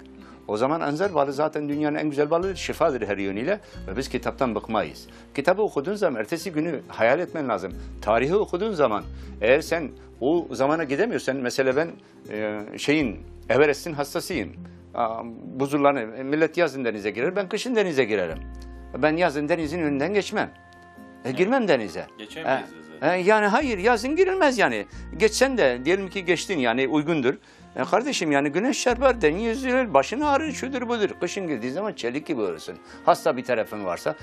[SPEAKER 2] o zaman anzer balı zaten dünyanın en güzel balıdır, şifadır her yönüyle ve biz kitaptan bıkmayız. Kitabı okuduğun zaman ertesi günü hayal etmen lazım. Tarihi okuduğun zaman eğer sen o zamana gidemiyorsan, mesela ben Everest'in hastasıyım. Buzullarını, millet yazın denize girer, ben kışın denize girerim. Ben yazın denizin önünden geçmem. Girmem denize.
[SPEAKER 1] Geçemeyiz zaten.
[SPEAKER 2] Yani hayır, yazın girilmez yani. Geçsen de diyelim ki geçtin, yani uygundur. Kardeşim yani güneş çarpar, deniz yüzülür, başın ağrır, şudur budur. Kışın girdiği zaman çelik gibi olursun. Hasta bir tarafın varsa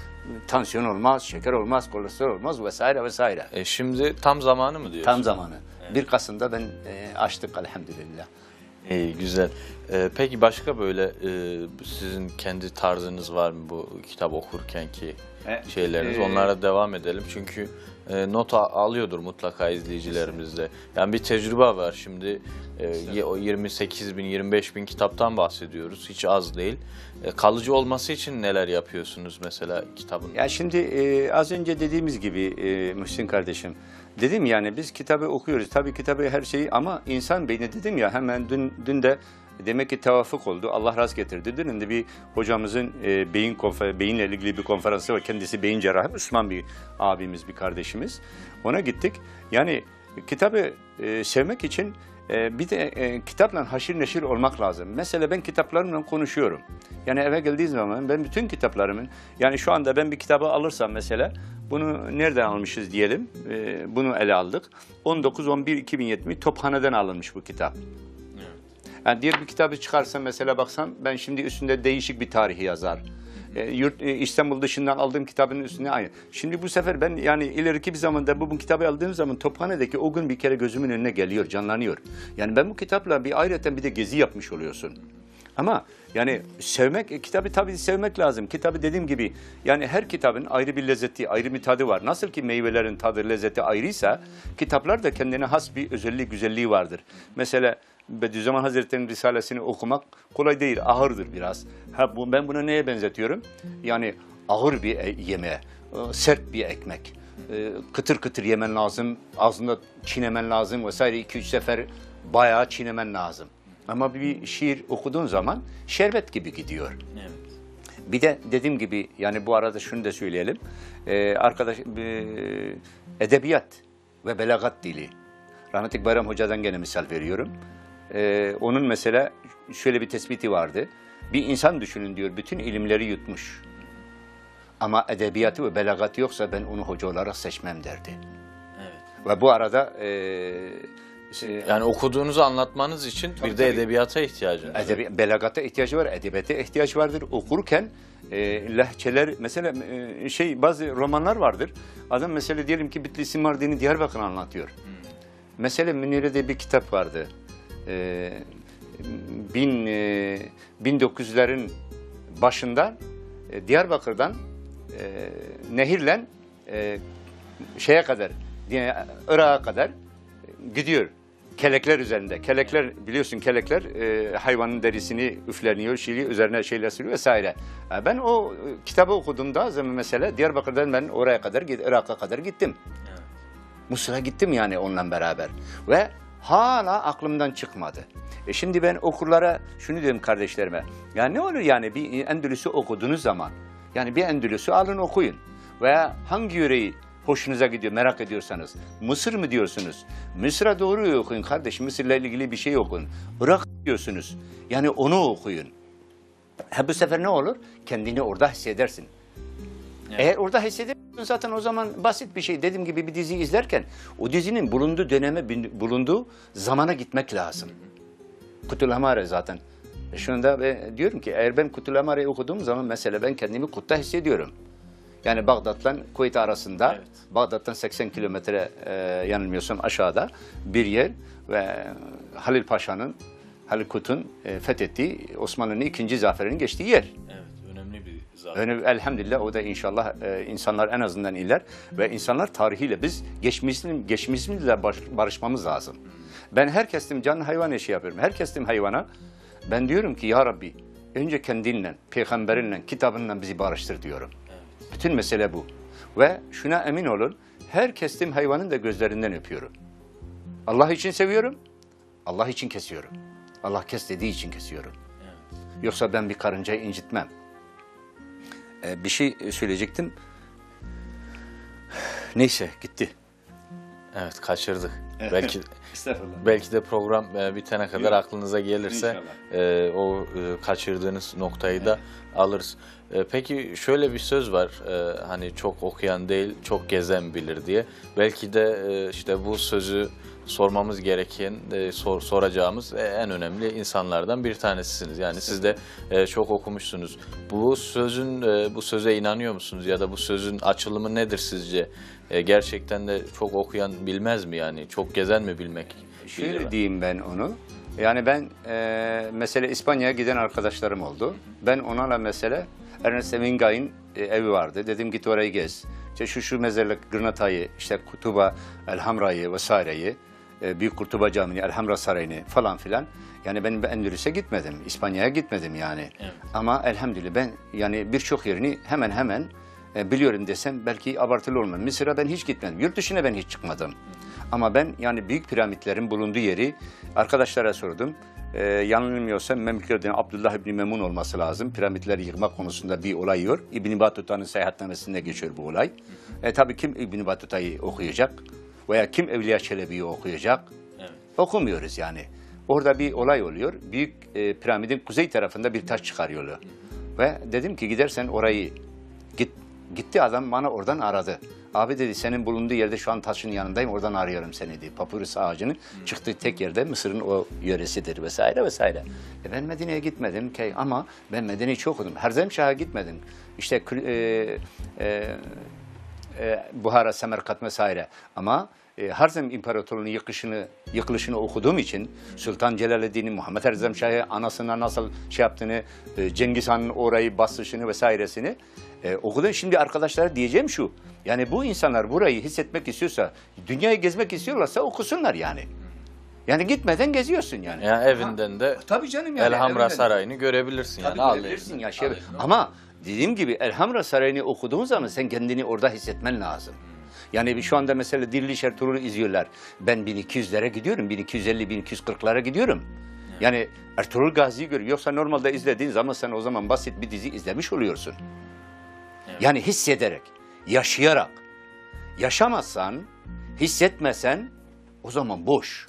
[SPEAKER 2] tansiyon olmaz, şeker olmaz, kolesterol olmaz vesaire vesaire.
[SPEAKER 1] Şimdi tam zamanı mı diyorsun?
[SPEAKER 2] Tam zamanı. Evet. 1 Kasım'da ben açtık elhamdülillah.
[SPEAKER 1] İyi, güzel. Peki başka böyle sizin kendi tarzınız var mı bu kitap okurken ki şeyleriniz? Onlara devam edelim. Çünkü not alıyordur mutlaka izleyicilerimiz de. Yani bir tecrübe var şimdi. 28 bin, 25 bin kitaptan bahsediyoruz. Hiç az değil. Kalıcı olması için neler yapıyorsunuz mesela kitabın?
[SPEAKER 2] Ya şimdi az önce dediğimiz gibi Muhsin kardeşim, dedim yani biz kitabı okuyoruz. Tabii kitabı her şeyi, ama insan beyni dedim ya, hemen dün de demek ki tevafuk oldu. Allah rast getirdi. Dün de bir hocamızın beyinle ilgili bir konferansı var. Kendisi beyin cerrahı, Müslüman bir abimiz, bir kardeşimiz. Ona gittik. Yani kitabı sevmek için bir de kitapla haşir neşir olmak lazım. Mesela ben kitaplarımla konuşuyorum. Yani eve geldiği zaman ben bütün kitaplarımın, yani şu anda ben bir kitabı alırsam mesela, bunu nereden almışız diyelim, bunu ele aldık. 19-11-2020 Tophane'den alınmış bu kitap. Yani diğer bir kitabı çıkarsam mesela, baksam ben şimdi üstünde değişik bir tarihi yazar. İstanbul dışından aldığım kitabın üstüne aynı. Şimdi bu sefer ben yani ileriki bir zamanda bu kitabı aldığım zaman Tophane'deki o gün bir kere gözümün önüne geliyor, canlanıyor. Yani ben bu kitapla bir ayrıca bir de gezi yapmış oluyorsun. Ama yani kitabı tabii sevmek lazım. Kitabı dediğim gibi yani her kitabın ayrı bir lezzeti, ayrı bir tadı var. Nasıl ki meyvelerin tadı, lezzeti ayrıysa, kitaplar da kendine has bir özelliği, güzelliği vardır. Mesela Bediüzzaman Hazretleri'nin Risalesini okumak kolay değil, ağırdır biraz. Ben buna neye benzetiyorum? Yani ağır bir yemeğe, sert bir ekmek. Kıtır kıtır yemen lazım, ağzında çiğnemen lazım vesaire, 2-3 sefer bayağı çiğnemen lazım. Ama bir şiir okuduğun zaman şerbet gibi gidiyor. Evet. Bir de dediğim gibi, yani bu arada şunu da söyleyelim. Edebiyat ve belagat dili. Rahmetli Bayram Hoca'dan gene misal veriyorum. Onun mesela şöyle bir tespiti vardı. Bir insan düşünün diyor, bütün ilimleri yutmuş. Ama edebiyatı ve belagatı yoksa ben onu hoca olarak seçmem derdi. Evet. Ve bu arada...
[SPEAKER 1] yani okuduğunuzu anlatmanız için bir de edebiyata ihtiyacınız var.
[SPEAKER 2] Belagata ihtiyacı var, edebiyata ihtiyaç vardır. Okurken lehçeler, mesela bazı romanlar vardır. Adam mesela diyelim ki Bitlis'in Mardin'i Diyarbakır'ı anlatıyor. Mesela Münir'de bir kitap vardı. 1900'lerin başında Diyarbakır'dan nehirle şeye kadar, Irak'a kadar gidiyor. Kelekler üzerinde. Kelekler biliyorsun kelekler hayvanın derisini üfleniyor, üzerine şeyler sürüyor vesaire. Ben o kitabı okuduğumda mesela Diyarbakır'dan ben oraya kadar Irak'a kadar gittim.
[SPEAKER 1] Evet.
[SPEAKER 2] Mısır'a gittim yani onunla beraber. Ve hala aklımdan çıkmadı. Şimdi ben okurlara şunu diyorum kardeşlerime. Ya ne olur yani bir Endülüs'ü okuduğunuz zaman, yani bir Endülüs'ü alın okuyun. Veya hangi yöreyi hoşunuza gidiyor, merak ediyorsanız. Mısır mı diyorsunuz? Mısır'a doğru okuyun kardeşim. Mısır'la ilgili bir şey okuyun. Irak diyorsunuz. Yani onu okuyun. Bu sefer ne olur? Kendini orada hissedersin.
[SPEAKER 1] Evet.
[SPEAKER 2] Eğer orada hissedersin zaten o zaman basit bir şey. Dediğim gibi bir dizi izlerken o dizinin bulunduğu döneme, bulunduğu zamana gitmek lazım. Kutul Amare zaten. Şunu da diyorum ki eğer ben Kutul Amare'yi okuduğum zaman mesela ben kendimi Kut'ta hissediyorum. Yani Bağdat'la Kuveyt arasında,
[SPEAKER 1] Evet.
[SPEAKER 2] Bağdat'tan 80 kilometre yanılmıyorsam aşağıda bir yer ve Halil Paşa'nın, Halil Kut'un fethettiği Osmanlı'nın ikinci zaferinin geçtiği yer.
[SPEAKER 1] Evet, önemli bir zafer.
[SPEAKER 2] Elhamdülillah o da inşallah insanlar en azından iler ve insanlar tarihiyle biz geçmişimizle barışmamız lazım. Ben herkesim canlı hayvan işi yapıyorum. Herkesim hayvana ben diyorum ki ya Rabbi önce kendinle, peygamberinle, kitabınla bizi barıştır diyorum.
[SPEAKER 1] Evet.
[SPEAKER 2] Bütün mesele bu. Ve şuna emin olun her kestiğim hayvanın da gözlerinden öpüyorum. Allah için seviyorum, Allah için kesiyorum. Allah kes dediği için kesiyorum.
[SPEAKER 1] Evet.
[SPEAKER 2] Yoksa ben bir karıncayı incitmem. Bir şey söyleyecektim. Neyse gitti.
[SPEAKER 1] Evet, kaçırdık.
[SPEAKER 2] Estağfurullah.
[SPEAKER 1] Belki de program bitene kadar
[SPEAKER 2] Yok.
[SPEAKER 1] aklınıza gelirse kaçırdığınız noktayı da alırız. Peki şöyle bir söz var, hani çok okuyan değil, çok gezen bilir diye. Belki de işte bu sözü sormamız gereken, soracağımız en önemli insanlardan bir tanesisiniz. Yani siz de çok okumuşsunuz. Bu söze inanıyor musunuz ya da bu sözün açılımı nedir sizce? Gerçekten de çok okuyan bilmez mi yani? Çok gezen mi bilmek?
[SPEAKER 2] Şöyle diyeyim ben onu. Yani ben mesela İspanya'ya giden arkadaşlarım oldu. Ben onlarla mesela Ernest Hemingway'in evi vardı. Dedim git orayı gez. İşte şu mezarlık Granata'yı, işte Kutuba Elhamra'yı vesaireyi, Büyük Kurtuba Camii'ni, Elhamra Sarayı'nı falan filan. Yani ben Endülüs'e gitmedim, İspanya'ya gitmedim yani.
[SPEAKER 1] Evet.
[SPEAKER 2] Ama elhamdülillah ben yani birçok yerini hemen hemen biliyorum desem belki abartılı olmam. Mısır'a ben hiç gitmedim, yurt dışına ben hiç çıkmadım. Ama ben yani büyük piramitlerin bulunduğu yeri arkadaşlara sordum. Yanılmıyorsam Memlüklerden Abdullah İbni Memun olması lazım. Piramitleri yıkma konusunda bir olay var. İbn Battuta'nın seyahatnamesinde geçiyor bu olay. Tabii kim İbn Battuta'yı okuyacak? Veya kim Evliya Çelebi'yi okuyacak?
[SPEAKER 1] Evet.
[SPEAKER 2] Okumuyoruz yani. Orada bir olay oluyor. Büyük piramidin kuzey tarafında bir taş çıkarıyorlar. Ve dedim ki gidersen orayı git. Gitti adam bana oradan aradı. Abi dedi senin bulunduğu yerde şu an taşın yanındayım oradan arıyorum seni dedi. Papyrus ağacının çıktığı tek yerde Mısır'ın o yöresidir vesaire vesaire. Ben Medine'ye gitmedim ki ama ben Medine'yi çok okudum. Harzemşah'a gitmedim. İşte Buhara, Semerkant vesaire. Ama Harzem İmparatorluğu'nun yıkılışını okuduğum için Sultan Celaleddin'in Muhammed Harzemşah'ı anasına nasıl şey yaptığını, Cengiz Han'ın orayı basışını vesairesini okudum. Şimdi arkadaşlara diyeceğim şu. Yani bu insanlar burayı hissetmek istiyorsa, dünyayı gezmek istiyorlarsa okusunlar yani. Yani gitmeden geziyorsun yani.
[SPEAKER 1] Yani evinden de
[SPEAKER 2] Tabii canım yani.
[SPEAKER 1] Elhamra
[SPEAKER 2] evinden.
[SPEAKER 1] Sarayı'nı görebilirsin
[SPEAKER 2] Tabii
[SPEAKER 1] yani.
[SPEAKER 2] görebilirsin ya. Ama dediğim gibi Elhamra Sarayı'nı okuduğun zaman sen kendini orada hissetmen lazım. Yani şu anda mesela Diriliş Ertuğrul'u izliyorlar. Ben 1200'lere gidiyorum, 1250-1240'lara gidiyorum. Yani Ertuğrul Gazi'yi görüyor. Yoksa normalde izlediğin zaman sen o zaman basit bir dizi izlemiş oluyorsun.
[SPEAKER 1] Evet.
[SPEAKER 2] Yani hissederek, yaşayarak. Yaşamazsan, hissetmesen o zaman boş.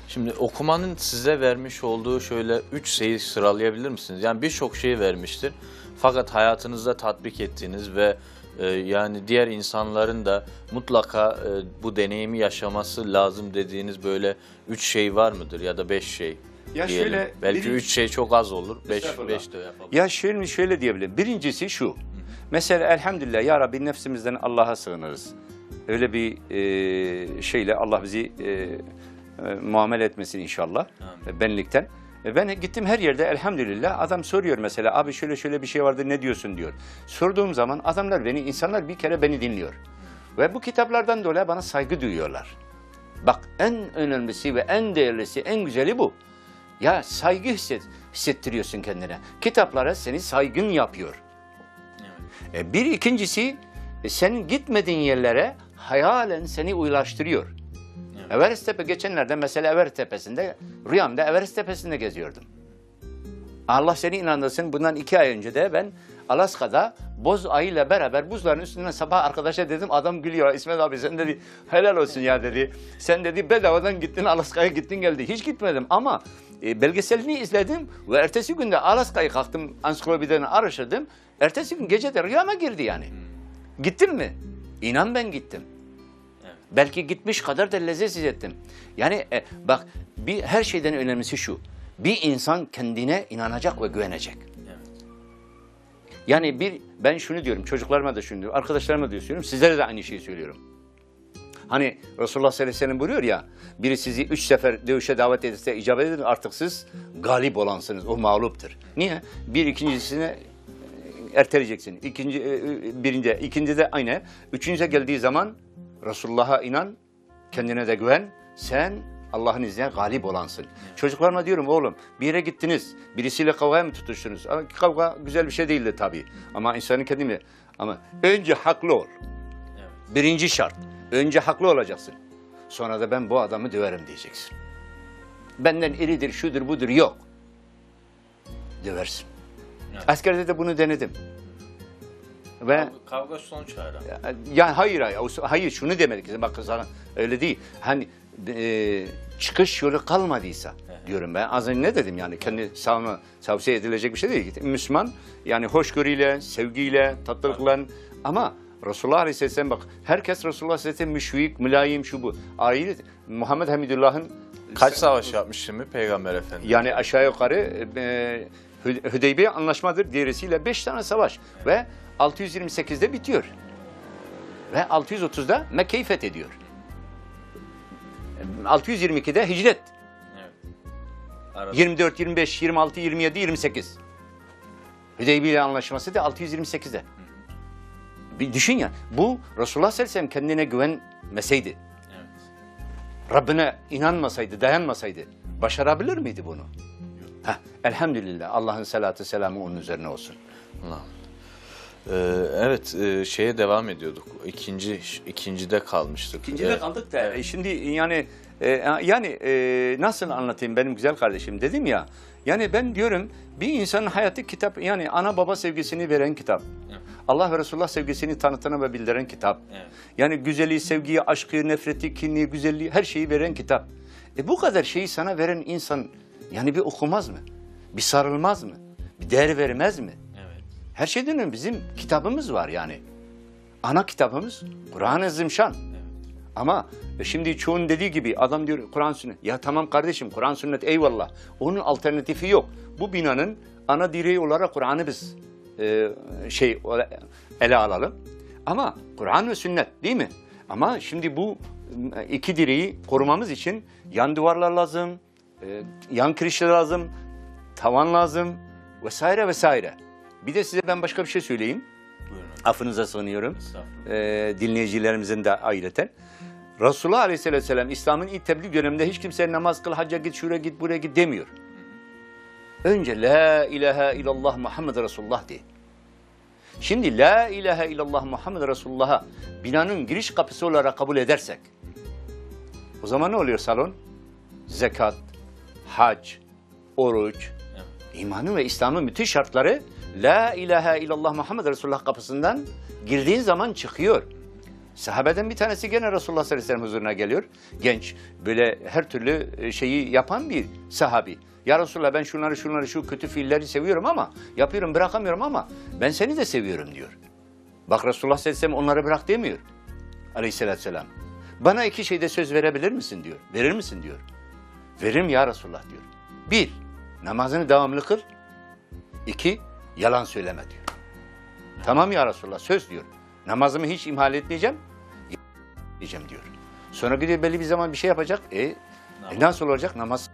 [SPEAKER 1] Şimdi okumanın size vermiş olduğu şöyle 3 şeyi sıralayabilir misiniz? Yani birçok şey vermiştir. Fakat hayatınızda tatbik ettiğiniz ve yani diğer insanların da mutlaka bu deneyimi yaşaması lazım dediğiniz böyle 3 şey var mıdır ya da 5 şey
[SPEAKER 2] Ya
[SPEAKER 1] diyelim.
[SPEAKER 2] şöyle,
[SPEAKER 1] Belki 3 şey çok az olur. 5
[SPEAKER 2] Estağfurullah.
[SPEAKER 1] de yapalım.
[SPEAKER 2] Ya şöyle diyebilirim. Birincisi şu. Mesela elhamdülillah ya Rabbi nefsimizden Allah'a sığınırız. Öyle bir şeyle Allah bizi muamele etmesin inşallah. Benlikten. Ben gittim her yerde elhamdülillah adam soruyor mesela abi şöyle bir şey vardı ne diyorsun diyor. Sorduğum zaman insanlar bir kere beni dinliyor. Ve bu kitaplardan dolayı bana saygı duyuyorlar. Bak en önemlisi ve en değerlisi, en güzeli bu. Ya saygı hissettiriyorsun kendine. Kitaplara seni saygın yapıyor.
[SPEAKER 1] Evet.
[SPEAKER 2] Bir ikincisi senin gitmediğin yerlere hayalen seni ulaştırıyor.
[SPEAKER 1] Evet.
[SPEAKER 2] Everest Tepe geçenlerde mesela Everest Tepesi'nde rüyamda Everest Tepesi'nde geziyordum. Allah seni inandırsın, bundan 2 ay önce de ben Alaska'da boz ayıyla beraber buzların üstünden sabah arkadaşa dedim, adam gülüyor. İsmet abi sen dedi helal olsun ya dedi. Sen dedi bedavadan gittin Alaska'ya gittin geldi. Hiç gitmedim ama belgeselini izledim ve ertesi günde Alaska'yı kalktım ansiklopediden araştırdım. Ertesi gün gece de rüyama girdi yani. Gittin mi? İnan ben gittim.
[SPEAKER 1] Evet.
[SPEAKER 2] Belki gitmiş kadar da lezzet hissettim. Yani bak her şeyden önemlisi şu. Bir insan kendine inanacak ve güvenecek.
[SPEAKER 1] Evet.
[SPEAKER 2] Yani ben şunu diyorum, çocuklarıma da şunu diyorum, arkadaşlarıma da söylüyorum, sizlere de aynı şeyi söylüyorum. Hani Resulullah sallallahu aleyhi ve sellem buyuruyor ya, biri sizi 3 sefer dövüşe davet ederse icabet edin, artık siz galip olansınız, o mağluptur. Niye? İkincisine erteleyeceksin. İkinci de aynı. Üçüncüye geldiği zaman Resulullah'a inan, kendine de güven, sen Allah'ın izniyle galip olansın. Çocuklarıma diyorum oğlum bir yere gittiniz, birisiyle kavgaya mı tutuştunuz? Ama kavga güzel bir şey değildi tabii. Ama insanın kendini, ama önce haklı ol.
[SPEAKER 1] Evet.
[SPEAKER 2] Birinci şart, önce haklı olacaksın. Sonra da ben bu adamı döverim diyeceksin. Benden iridir, şudur, budur yok. Döversin.
[SPEAKER 1] Evet.
[SPEAKER 2] Askerde de bunu denedim. Ve
[SPEAKER 1] Kavga sonuç hayran.
[SPEAKER 2] yani hayır şunu demedik ki bak sana öyle değil. Hani çıkış yolu kalmadıysa diyorum ben. Az önce ne dedim yani kendi sağına tavsiye edilecek bir şey değil. Müslüman yani hoşgörüyle, sevgiyle, tatlılıkla ama Resulullah Aleyhisselam bak herkes Resulullah Aleyhisselam müşfik, mülayim şu bu. Ayrı Muhammed Hamidullah'ın
[SPEAKER 1] Kaç savaş yapmış şimdi Peygamber Efendimiz?
[SPEAKER 2] yani aşağı yukarı Hüdeybiye anlaşmadır. Diğerisiyle 5 tane savaş ve 628'de bitiyor. Ve 630'da Mekke'yi fethediyor. 622'de hicret.
[SPEAKER 1] Evet. Arada.
[SPEAKER 2] 24, 25, 26, 27, 28. Hüdeybiye anlaşması da 628'de. Bir düşün ya. Bu Resulullah sallallahu aleyhi ve sellem kendine güvenmeseydi,
[SPEAKER 1] Evet.
[SPEAKER 2] Rabbine inanmasaydı, dayanmasaydı başarabilir miydi bunu? Elhamdülillah. Allah'ın salatı selamı onun üzerine olsun.
[SPEAKER 1] Allah. Evet, şeye devam ediyorduk. İkincide kalmıştık.
[SPEAKER 2] İkincide kaldık da şimdi yani nasıl anlatayım benim güzel kardeşim dedim ya. Yani ben diyorum bir insanın hayatı kitap yani ana baba sevgisini veren kitap.
[SPEAKER 1] Evet.
[SPEAKER 2] Allah ve Resulullah sevgisini tanıtan ve bildiren kitap.
[SPEAKER 1] Evet.
[SPEAKER 2] Yani güzelliği, sevgiyi, aşkı, nefreti, kinliği, güzelliği her şeyi veren kitap. Bu kadar şeyi sana veren insan yani bir okumaz mı? Bir sarılmaz mı? Bir değer vermez mi?
[SPEAKER 1] Evet.
[SPEAKER 2] Her şeyden önce bizim kitabımız var yani. Ana kitabımız Kur'an-ı Zimşan.
[SPEAKER 1] Evet.
[SPEAKER 2] Ama şimdi çoğunun dediği gibi adam diyor Kur'an sünnet. Ya tamam kardeşim Kur'an sünnet eyvallah. Onun alternatifi yok. Bu binanın ana direği olarak Kur'an'ı biz ele alalım. Ama Kur'an ve sünnet değil mi? Ama şimdi bu iki direği korumamız için yan duvarlar lazım, yan kirişler lazım, tavan lazım vesaire vesaire. Bir de size ben başka bir şey söyleyeyim.
[SPEAKER 1] Buyurun.
[SPEAKER 2] Affınıza sığınıyorum.
[SPEAKER 1] Estağfurullah.
[SPEAKER 2] Dinleyicilerimizin de ayrıten. Resulullah Aleyhisselatü Vesselam İslam'ın ilk tebliğ döneminde hiç kimseye namaz kıl, hacca git, şuraya git, buraya git demiyor. Önce La ilahe illallah Muhammed Resulullah de. Şimdi La ilahe illallah Muhammed Resulullah'a binanın giriş kapısı olarak kabul edersek o zaman ne oluyor salon? Zekat, hac, oruç,
[SPEAKER 1] Evet.
[SPEAKER 2] imanın ve İslam'ın müthiş şartları La ilahe illallah Muhammed Resulullah kapısından girdiğin zaman çıkıyor. Sahabeden bir tanesi gene Resulullah sallallahu aleyhi ve sellem huzuruna geliyor. Genç, böyle her türlü şeyi yapan bir sahabi. Ya Resulullah ben şunları şu kötü fiilleri seviyorum ama yapıyorum bırakamıyorum ama ben seni de seviyorum diyor. Bak Resulullah sallallahu aleyhi ve sellem onları bırak demiyor. Aleyhissalatü vesselam. Bana 2 şeyde söz verebilir misin diyor. Verir misin diyor. Veririm ya Resulullah diyor. 1. Namazını devamlı kıl. 2. Yalan söyleme diyor. Tamam ya Resulullah söz diyor. Namazımı hiç ihmal etmeyeceğim. Diyeceğim diyor. Sonra gidiyor belli bir zaman bir şey yapacak. Nasıl olacak namaz?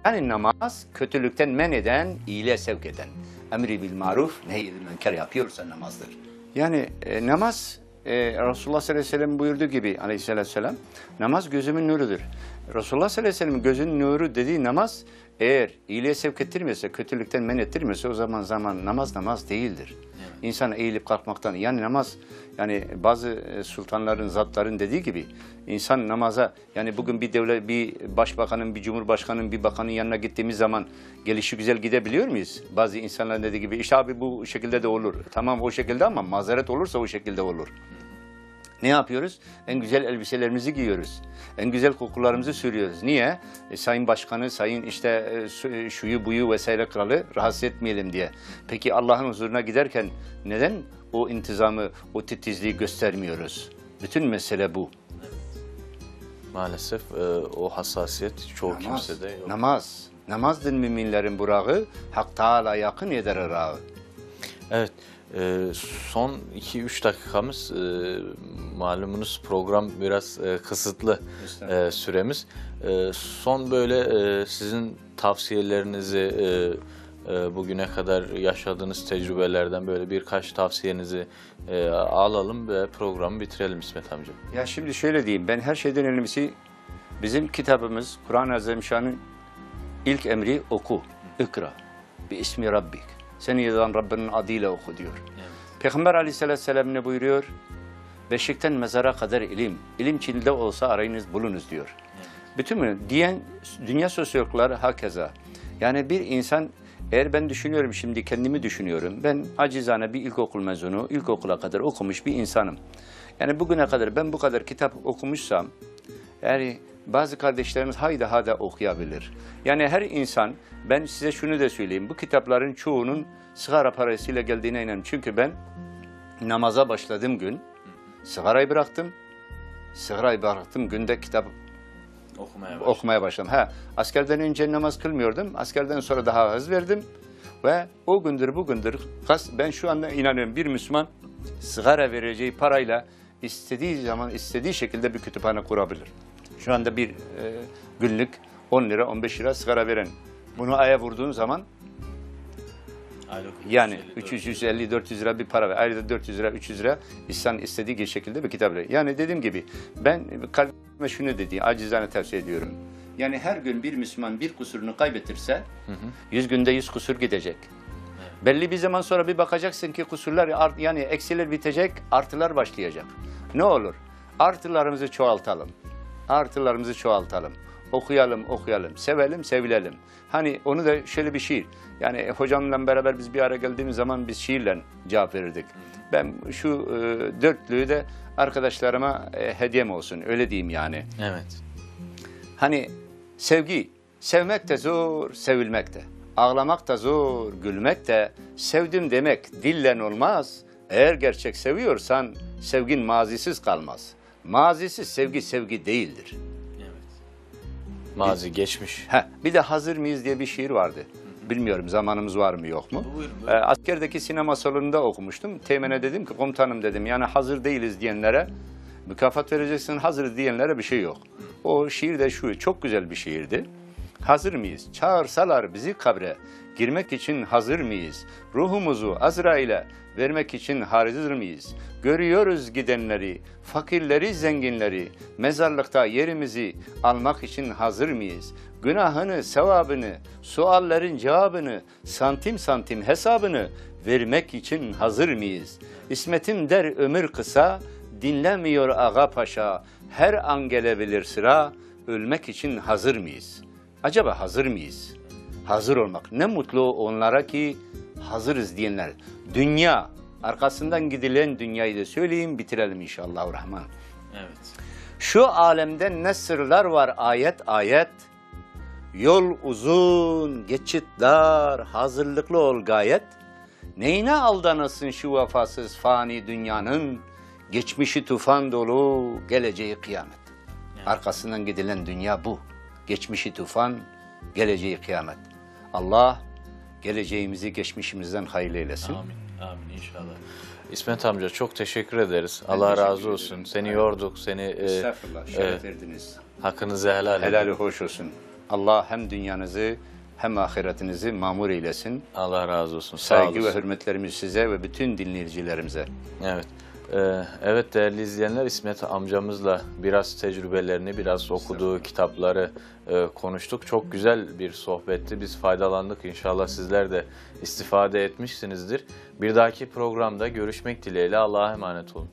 [SPEAKER 2] Yani namaz kötülükten men eden, iyiliğe sevk eden. Emri bil maruf, nehyedil münker yapıyorsa namazdır. Yani namaz Resulullah sallallahu aleyhi ve sellem buyurduğu gibi aleyhissalatü vesselam, namaz gözümün nurudur. Resulullah sallallahu aleyhi ve sellem'in gözünün nuru dediği namaz, eğer iyiliğe sevk ettirmiyorsa, kötülükten men ettirmiyorsa o zaman namaz değildir. İnsan eğilip kalkmaktan, yani namaz, yani bazı sultanların, zatların dediği gibi insan namaza, yani bugün bir devlet, bir başbakanın, bir cumhurbaşkanının, bir bakanın yanına gittiğimiz zaman gelişi güzel gidebiliyor muyuz? Bazı insanların dediği gibi işte abi bu şekilde de olur. Tamam o şekilde ama mazeret olursa o şekilde olur. Ne yapıyoruz? En güzel elbiselerimizi giyiyoruz. En güzel kokularımızı sürüyoruz. Niye? Sayın Başkanı, sayın işte şuyu buyu vesaire kralı rahatsız etmeyelim diye. Peki Allah'ın huzuruna giderken neden o intizamı, o titizliği göstermiyoruz? Bütün mesele bu.
[SPEAKER 1] Maalesef o hassasiyet çoğu kimsede yok.
[SPEAKER 2] Namazdır müminlerin burağı, Hak Teala yakın eder ırağı.
[SPEAKER 1] Evet. Son 2-3 dakikamız, malumunuz program biraz kısıtlı süremiz. Son böyle sizin tavsiyelerinizi, bugüne kadar yaşadığınız tecrübelerden böyle birkaç tavsiyenizi alalım ve programı bitirelim İsmet amca.
[SPEAKER 2] Ya şimdi şöyle diyeyim, ben her şeyden önemlisi bizim kitabımız Kur'an-ı Azimüşşan'ın ilk emri oku, ikra, bi ismi rabbik. Seni yazan Rabbinin adıyla oku diyor. Evet. Peygamber aleyhissalatü vesselam ne buyuruyor? Beşikten mezara kadar ilim. İlim Çin'de olsa arayınız bulunuz diyor. Evet. Bütün bunu diyen dünya sosyologları hakeza. Yani bir insan, eğer ben düşünüyorum şimdi kendimi düşünüyorum. Ben acizane bir ilkokul mezunu, ilkokula kadar okumuş bir insanım. Yani bugüne kadar ben bu kadar kitap okumuşsam, yani bazı kardeşlerimiz hayda okuyabilir. Yani her insan, ben size şunu da söyleyeyim, bu kitapların çoğunun sigara parasıyla geldiğine inanıyorum. Çünkü ben namaza başladığım gün sigarayı bıraktım. Sigarayı bıraktım günde kitap okumaya başladım. Askerden önce namaz kılmıyordum. Askerden sonra daha hız verdim. Ve o gündür bugündür ben şu anda inanıyorum, bir Müslüman sigara vereceği parayla istediği zaman istediği şekilde bir kütüphane kurabilir. Şu anda bir günlük 10 lira 15 lira sigara veren, bunu aya vurduğun zaman yani 350-400 lira bir para ver. Ayda 400 lira 300 lira insan istediği şekilde bir kitap verir. Yani dediğim gibi ben kalbime şunu dediğim acizane tavsiye ediyorum. Yani her gün bir Müslüman bir kusurunu kaybettirse 100 günde 100 kusur gidecek. Belli bir zaman sonra bir bakacaksın ki kusurlar, yani eksiler bitecek, artılar başlayacak. Ne olur? Artılarımızı çoğaltalım. Artılarımızı çoğaltalım. Okuyalım, sevelim, sevilelim. Hani onu da şöyle bir şiir. Yani hocamla beraber biz bir ara geldiğimiz zaman biz şiirle cevap verirdik. Ben şu dörtlüğü de arkadaşlarıma hediyem olsun, öyle diyeyim yani.
[SPEAKER 1] Evet.
[SPEAKER 2] Hani sevgi, sevmek de zor, sevilmek de. Ağlamak da zor, gülmek de. Sevdim demek dillen olmaz. Eğer gerçek seviyorsan sevgin mazisiz kalmaz. Mazisiz sevgi değildir.
[SPEAKER 1] Mazi, geçmiş.
[SPEAKER 2] Bir de Hazır mıyız diye bir şiir vardı. Bilmiyorum zamanımız var mı yok mu? Buyurun. Askerdeki sinema salonunda okumuştum. Teğmene dedim ki komutanım dedim, yani hazır değiliz diyenlere mükafat vereceksin, hazır diyenlere bir şey yok. O şiir de şu, çok güzel bir şiirdi. Hazır mıyız? Çağırsalar bizi kabre, girmek için hazır mıyız? Ruhumuzu Azrail'e vermek için hazır mıyız? Görüyoruz gidenleri, fakirleri, zenginleri, mezarlıkta yerimizi almak için hazır mıyız? Günahını, sevabını, suallerin cevabını, santim santim hesabını vermek için hazır mıyız? İsmetim der ömür kısa, dinlemiyor ağa paşa, her an gelebilir sıra, ölmek için hazır mıyız? Acaba hazır mıyız? Hazır olmak. Ne mutlu onlara ki hazırız diyenler. Dünya, arkasından gidilen dünyayı da söyleyeyim, bitirelim inşallahurrahman.
[SPEAKER 1] Evet.
[SPEAKER 2] Şu alemde ne sırlar var ayet ayet. Yol uzun, geçit dar, hazırlıklı ol gayet. Neyine aldanasın şu vefasız fani dünyanın? Geçmişi tufan dolu, geleceği kıyamet. Evet. Arkasından gidilen dünya bu. Geçmişi tufan, geleceği kıyamet. Allah geleceğimizi geçmişimizden hayırlı eylesin.
[SPEAKER 1] Amin inşallah. İsmet amca çok teşekkür ederiz. Allah razı olsun. Seni yorduk, seni
[SPEAKER 2] estağfurullah, şeref verdiniz.
[SPEAKER 1] Hakkınızı helal edin.
[SPEAKER 2] Helali hoş olsun. Allah hem dünyanızı hem ahiretinizi mamur eylesin.
[SPEAKER 1] Allah razı olsun. Sağ
[SPEAKER 2] Saygı
[SPEAKER 1] olasın.
[SPEAKER 2] ve hürmetlerimiz size ve bütün dinleyicilerimize.
[SPEAKER 1] Evet. Evet değerli izleyenler, İsmet amcamızla biraz tecrübelerini, biraz okuduğu kitapları konuştuk. Çok güzel bir sohbetti. Biz faydalandık. İnşallah sizler de istifade etmişsinizdir. Bir dahaki programda görüşmek dileğiyle. Allah'a emanet olun.